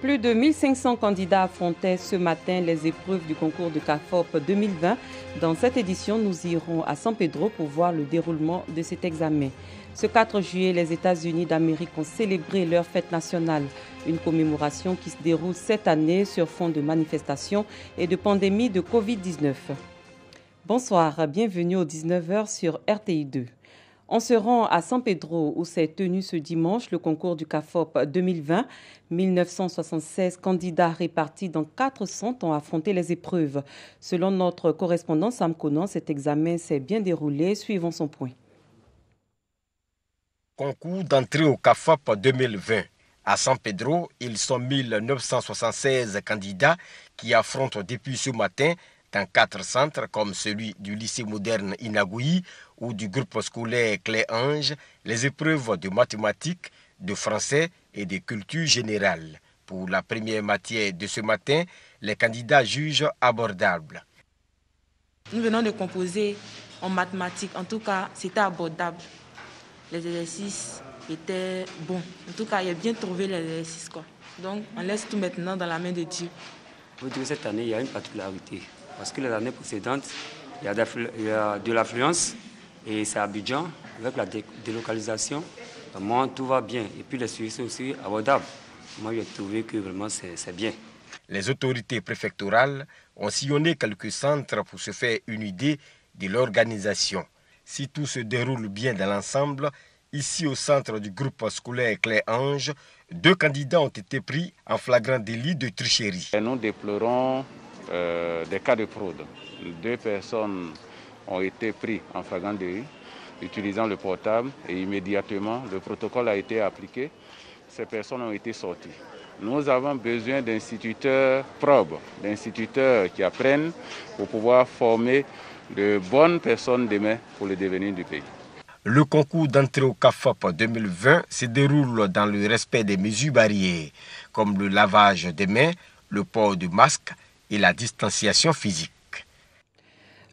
Plus de 1500 candidats affrontaient ce matin les épreuves du concours de CAFOP 2020. Dans cette édition, nous irons à San Pedro pour voir le déroulement de cet examen. Ce 4 juillet, les États-Unis d'Amérique ont célébré leur fête nationale, une commémoration qui se déroule cette année sur fond de manifestations et de pandémie de Covid-19. Bonsoir, bienvenue aux 19h sur RTI 2. On se rend à San Pedro où s'est tenu ce dimanche le concours du CAFOP 2020. 1976 candidats répartis dans 4 centres ont affronté les épreuves. Selon notre correspondant Sam Conan, cet examen s'est bien déroulé. Suivons son point. Concours d'entrée au CAFOP 2020. À San Pedro, ils sont 1976 candidats qui affrontent depuis ce matin dans 4 centres comme celui du lycée moderne Inagui ou du groupe scolaire Clé-Ange, les épreuves de mathématiques, de français et de culture générale. Pour la première matière de ce matin, les candidats jugent abordable. Nous venons de composer en mathématiques, en tout cas c'était abordable. Les exercices étaient bons. En tout cas, il a bien trouvé les exercices, quoi. Donc on laisse tout maintenant dans la main de Dieu. Vous dites que cette année, il y a une particularité. Parce que les années précédentes, il y a de l'affluence et c'est à Abidjan, avec la délocalisation. Vraiment, tout va bien. Et puis les suivis sont aussi abordables. Moi, j'ai trouvé que vraiment c'est bien. Les autorités préfectorales ont sillonné quelques centres pour se faire une idée de l'organisation. Si tout se déroule bien dans l'ensemble, ici au centre du groupe scolaire Clé-Ange, 2 candidats ont été pris en flagrant délit de tricherie. Et nous déplorons des cas de fraude. 2 personnes ont été prises en flagrant délit utilisant le portable et immédiatement le protocole a été appliqué. Ces personnes ont été sorties. Nous avons besoin d'instituteurs probes, d'instituteurs qui apprennent pour pouvoir former de bonnes personnes demain pour le devenir du pays. Le concours d'entrée au CAFOP 2020 se déroule dans le respect des mesures barrières, comme le lavage des mains, le port du masque et la distanciation physique.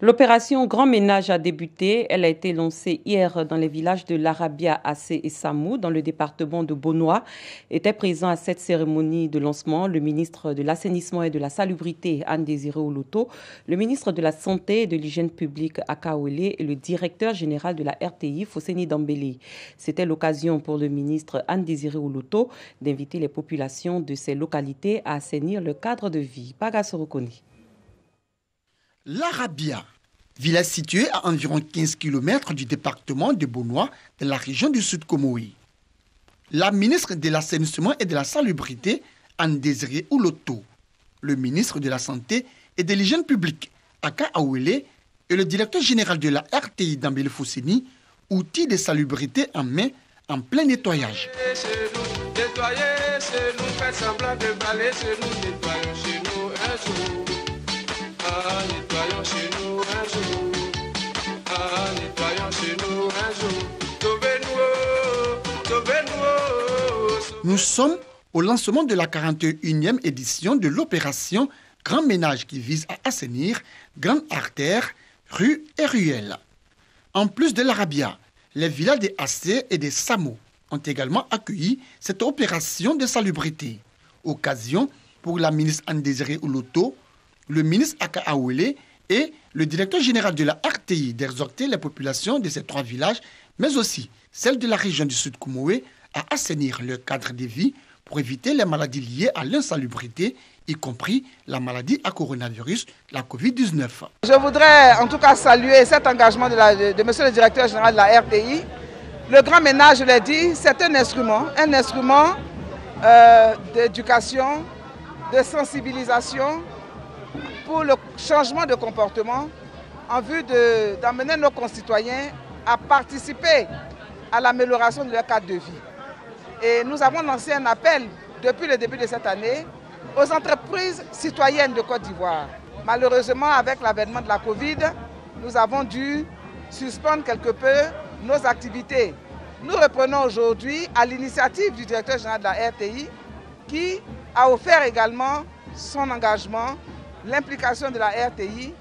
L'opération Grand Ménage a débuté. Elle a été lancée hier dans les villages de Larabia, Assé et Samou, dans le département de Bonois. Était présent à cette cérémonie de lancement le ministre de l'Assainissement et de la Salubrité, Anne-Désiré Oloto, le ministre de la Santé et de l'Hygiène publique, Aka Ouele, et le directeur général de la RTI, Fosséni Dambélé. C'était l'occasion pour le ministre Anne-Désiré Oloto d'inviter les populations de ces localités à assainir le cadre de vie. Pagasorokoni. L'Arabia, village situé à environ 15 km du département de Bonois, de la région du Sud Comoé. La ministre de l'Assainissement et de la Salubrité, Anne-Désiré Oloto, le ministre de la Santé et de l'Hygiène publique, Aka Ouele, et le directeur général de la RTI, Dambélé Fosséni, outils de salubrité en main en plein nettoyage. Nettoyons chez nous un jour. Nettoyons chez nous un jour. Sauvez-nous, sauvez-nous. Nous sommes au lancement de la 41e édition de l'opération Grand Ménage qui vise à assainir grandes artères, rues et ruelles. En plus de l'Arabia, les villages des Assé et des Samo ont également accueilli cette opération de salubrité. Occasion pour la ministre Anne-Désiré Oloto, le ministre Aka Ouele et le directeur général de la RTI d'exhorter les populations de ces 3 villages, mais aussi celles de la région du Sud Comoé, à assainir leur cadre de vie pour éviter les maladies liées à l'insalubrité, y compris la maladie à coronavirus, la Covid-19. Je voudrais en tout cas saluer cet engagement de monsieur le directeur général de la RTI. Le grand ménage, je l'ai dit, c'est un instrument d'éducation, de sensibilisation, pour le changement de comportement en vue d'amener nos concitoyens à participer à l'amélioration de leur cadre de vie. Et nous avons lancé un appel depuis le début de cette année aux entreprises citoyennes de Côte d'Ivoire. Malheureusement, avec l'avènement de la Covid, nous avons dû suspendre quelque peu nos activités. Nous reprenons aujourd'hui à l'initiative du directeur général de la RTI qui a offert également son engagement, l'implication de la RTI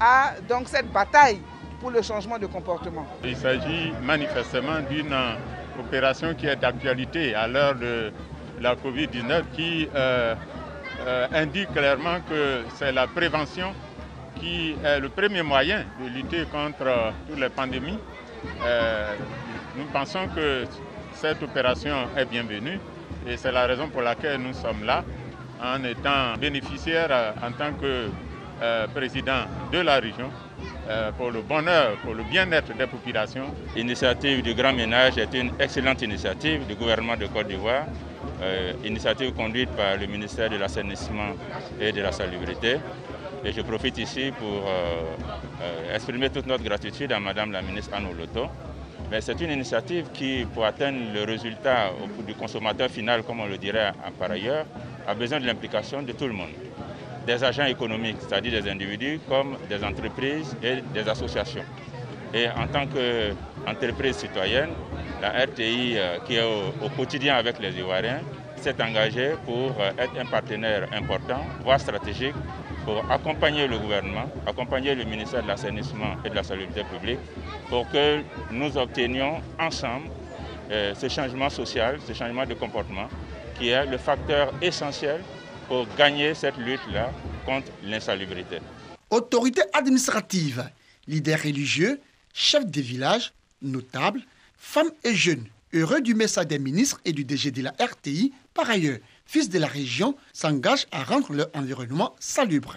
à donc cette bataille pour le changement de comportement. Il s'agit manifestement d'une opération qui est d'actualité à l'heure de la Covid-19 qui indique clairement que c'est la prévention qui est le premier moyen de lutter contre toutes les pandémies. Nous pensons que cette opération est bienvenue et c'est la raison pour laquelle nous sommes là en étant bénéficiaires en tant que président de la région pour le bonheur, pour le bien-être des populations. L'initiative du Grand Ménage est une excellente initiative du gouvernement de Côte d'Ivoire, initiative conduite par le ministère de l'Assainissement et de la Salubrité. Et je profite ici pour exprimer toute notre gratitude à Madame la ministre Anne Oloto. Mais c'est une initiative qui, pour atteindre le résultat du consommateur final, comme on le dirait par ailleurs, a besoin de l'implication de tout le monde. Des agents économiques, c'est-à-dire des individus, comme des entreprises et des associations. Et en tant qu'entreprise citoyenne, la RTI, qui est au quotidien avec les Ivoiriens, s'est engagée pour être un partenaire important, voire stratégique, pour accompagner le gouvernement, accompagner le ministère de l'Assainissement et de la Salubrité publique, pour que nous obtenions ensemble ce changement social, ce changement de comportement, qui est le facteur essentiel pour gagner cette lutte-là contre l'insalubrité. Autorités administratives, leaders religieux, chefs de village, notables, femmes et jeunes, heureux du message des ministres et du DG de la RTI, par ailleurs, fils de la région, s'engagent à rendre leur environnement salubre.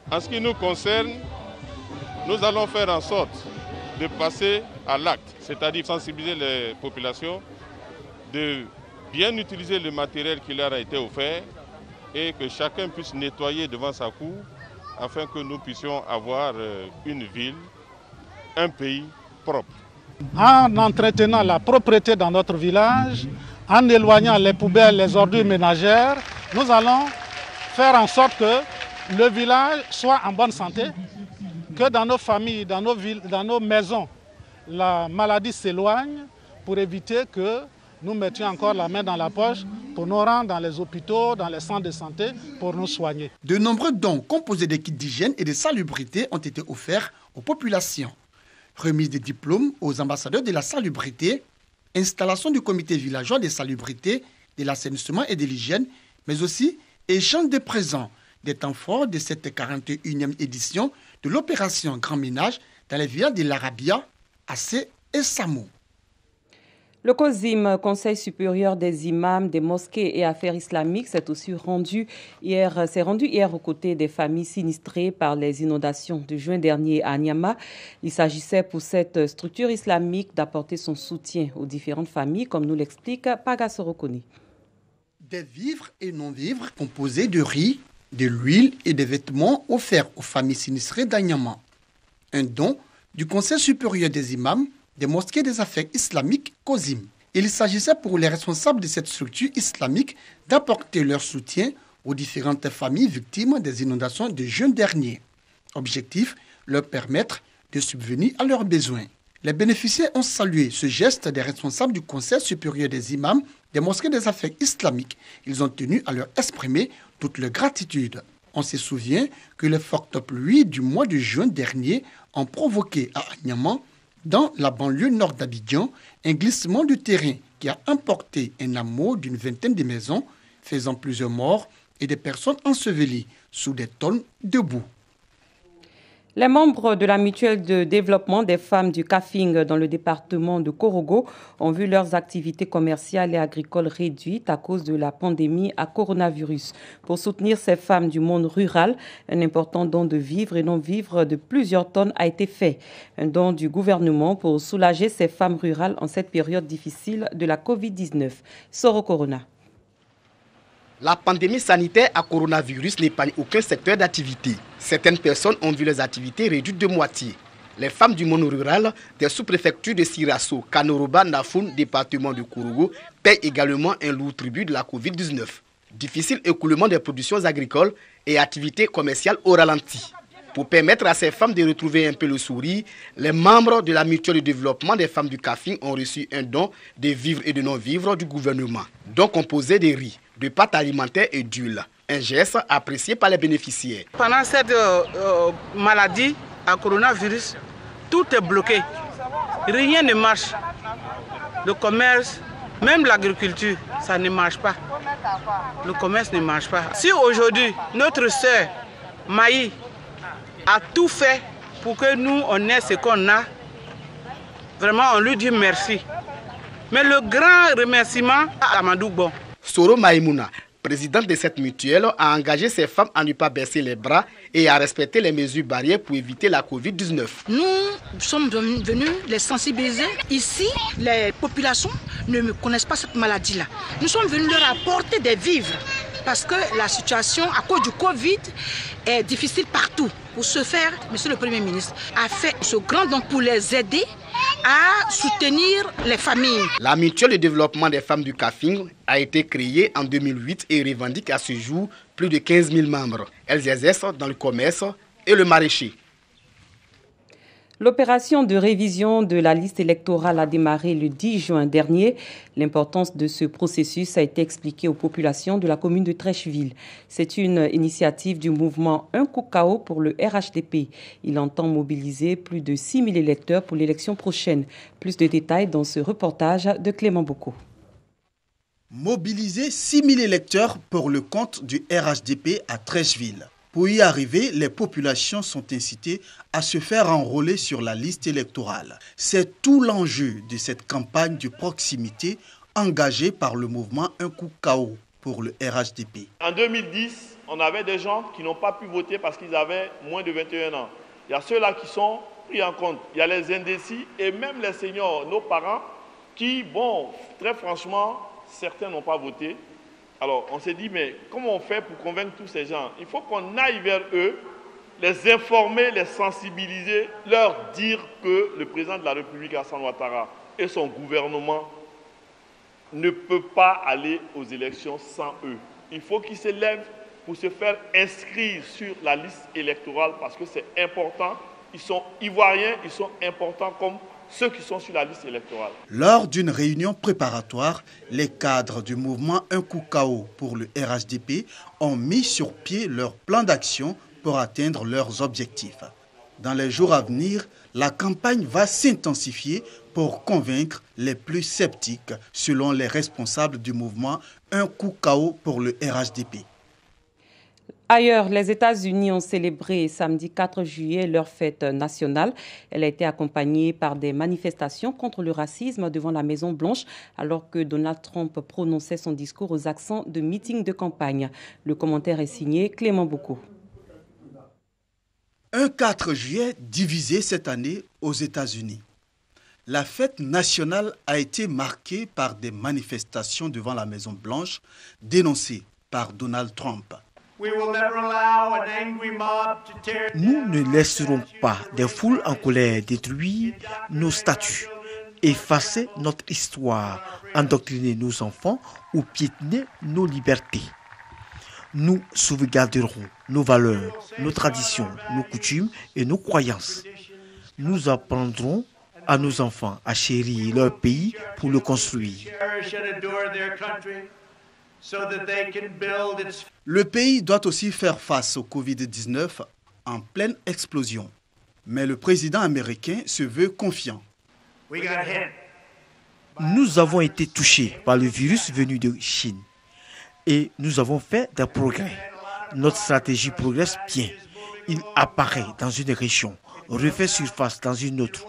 En ce qui nous concerne, nous allons faire en sorte de passer à l'acte, c'est-à-dire sensibiliser les populations, de bien utiliser le matériel qui leur a été offert et que chacun puisse nettoyer devant sa cour afin que nous puissions avoir une ville, un pays propre. En entretenant la propreté dans notre village, en éloignant les poubelles, les ordures ménagères, nous allons faire en sorte que le village soit en bonne santé, que dans nos familles, dans nos villes, dans nos maisons, la maladie s'éloigne pour éviter que nous mettions encore la main dans la poche pour nous rendre dans les hôpitaux, dans les centres de santé, pour nous soigner. De nombreux dons composés de kits d'hygiène et de salubrité ont été offerts aux populations. Remise des diplômes aux ambassadeurs de la salubrité, installation du comité villageois de salubrité, de l'assainissement et de l'hygiène, mais aussi échange de présents, des temps forts de cette 41e édition de l'opération Grand Ménage dans les villages de l'Arabia, Assé et Samo. Le COSIM, Conseil supérieur des imams, des mosquées et affaires islamiques, s'est rendu hier aux côtés des familles sinistrées par les inondations de juin dernier à Niamey. Il s'agissait pour cette structure islamique d'apporter son soutien aux différentes familles, comme nous l'explique Paga Sorokoni. Des vivres et non-vivres composés de riz, de l'huile et des vêtements offerts aux familles sinistrées d'Anyama. Un don du Conseil supérieur des imams, des mosquées des affaires islamiques COSIM. Il s'agissait pour les responsables de cette structure islamique d'apporter leur soutien aux différentes familles victimes des inondations de juin dernier. Objectif, leur permettre de subvenir à leurs besoins. Les bénéficiaires ont salué ce geste des responsables du Conseil supérieur des imams des mosquées des affaires islamiques. Ils ont tenu à leur exprimer toute leur gratitude. On se souvient que les fortes pluies du mois de juin dernier ont provoqué à Anyama, dans la banlieue nord d'Abidjan, un glissement de terrain qui a emporté un hameau d'une vingtaine de maisons, faisant plusieurs morts et des personnes ensevelies sous des tonnes de boue. Les membres de la mutuelle de développement des femmes du Kafing dans le département de Korogo ont vu leurs activités commerciales et agricoles réduites à cause de la pandémie à coronavirus. Pour soutenir ces femmes du monde rural, un important don de vivres et non-vivres de plusieurs tonnes a été fait. Un don du gouvernement pour soulager ces femmes rurales en cette période difficile de la Covid-19. Soro Corona. La pandémie sanitaire à coronavirus n'épargne aucun secteur d'activité. Certaines personnes ont vu leurs activités réduites de moitié. Les femmes du monde rural des sous-préfectures de Sirasso, Kanoroba, Nafoun, département de Korogo, paient également un lourd tribut de la Covid-19. Difficile écoulement des productions agricoles et activités commerciales au ralenti. Pour permettre à ces femmes de retrouver un peu le sourire, les membres de la mutuelle de développement des femmes du Kafing ont reçu un don de vivres et de non-vivres du gouvernement. Don composé de riz, de pâtes alimentaires et d'huile. Un geste apprécié par les bénéficiaires. Pendant cette maladie à coronavirus, tout est bloqué. Rien ne marche. Le commerce, Même l'agriculture, ça ne marche pas. Le commerce ne marche pas. Si aujourd'hui, notre sœur Maï a tout fait pour que nous, on ait ce qu'on a, vraiment, on lui dit merci. Mais le grand remerciement à Amadou Bon. Soro Maïmouna, présidente de cette mutuelle, a engagé ses femmes à ne pas baisser les bras et à respecter les mesures barrières pour éviter la Covid-19. Nous sommes venus les sensibiliser. Ici, les populations ne connaissent pas cette maladie-là. Nous sommes venus leur apporter des vivres parce que la situation à cause du Covid est difficile partout. Pour ce faire, Monsieur le Premier ministre a fait ce grand don pour les aider à soutenir les familles. La mutuelle de développement des femmes du Kafing a été créée en 2008 et revendique à ce jour plus de 15 000 membres. Elles exercent dans le commerce et le maraîcher. L'opération de révision de la liste électorale a démarré le 10 juin dernier. L'importance de ce processus a été expliquée aux populations de la commune de Trècheville. C'est une initiative du mouvement Un Coup KO pour le RHDP. Il entend mobiliser plus de 6 000 électeurs pour l'élection prochaine. Plus de détails dans ce reportage de Clément Bocco. Mobiliser 6 000 électeurs pour le compte du RHDP à Trècheville. Pour y arriver, les populations sont incitées à se faire enrôler sur la liste électorale. C'est tout l'enjeu de cette campagne de proximité engagée par le mouvement Un Coup KO pour le RHDP. En 2010, on avait des gens qui n'ont pas pu voter parce qu'ils avaient moins de 21 ans. Il y a ceux-là qui sont pris en compte. Il y a les indécis et même les seniors, nos parents, qui, bon, très franchement, certains n'ont pas voté. Alors, on s'est dit, mais comment on fait pour convaincre tous ces gens? Il faut qu'on aille vers eux, les informer, les sensibiliser, leur dire que le président de la République, Alassane Ouattara, et son gouvernement ne peut pas aller aux élections sans eux. Il faut qu'ils se lèvent pour se faire inscrire sur la liste électorale parce que c'est important. Ils sont ivoiriens, ils sont importants comme ceux qui sont sur la liste électorale. Lors d'une réunion préparatoire, les cadres du mouvement Un Coup KO pour le RHDP ont mis sur pied leur plan d'action pour atteindre leurs objectifs. Dans les jours à venir, la campagne va s'intensifier pour convaincre les plus sceptiques, selon les responsables du mouvement Un Coup KO pour le RHDP. Ailleurs, les États-Unis ont célébré samedi 4 juillet leur fête nationale. Elle a été accompagnée par des manifestations contre le racisme devant la Maison-Blanche, alors que Donald Trump prononçait son discours aux accents de meeting de campagne. Le commentaire est signé Clément Bocco. Un 4 juillet divisé cette année aux États-Unis. La fête nationale a été marquée par des manifestations devant la Maison-Blanche dénoncées par Donald Trump. Nous ne laisserons pas des foules en colère détruire nos statues, effacer notre histoire, endoctriner nos enfants ou piétiner nos libertés. Nous sauvegarderons nos valeurs, nos traditions, nos coutumes et nos croyances. Nous apprendrons à nos enfants à chérir leur pays pour le construire. Le pays doit aussi faire face au Covid-19 en pleine explosion. Mais le président américain se veut confiant. Nous avons été touchés par le virus venu de Chine et nous avons fait des progrès. Notre stratégie progresse bien. Il apparaît dans une région, refait surface dans une autre.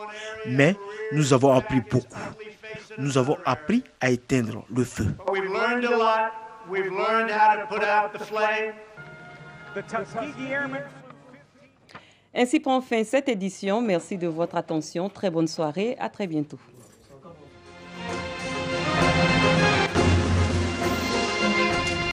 Mais nous avons appris beaucoup. Nous avons appris à éteindre le feu. Ainsi prend fin cette édition. Merci de votre attention. Très bonne soirée. À très bientôt.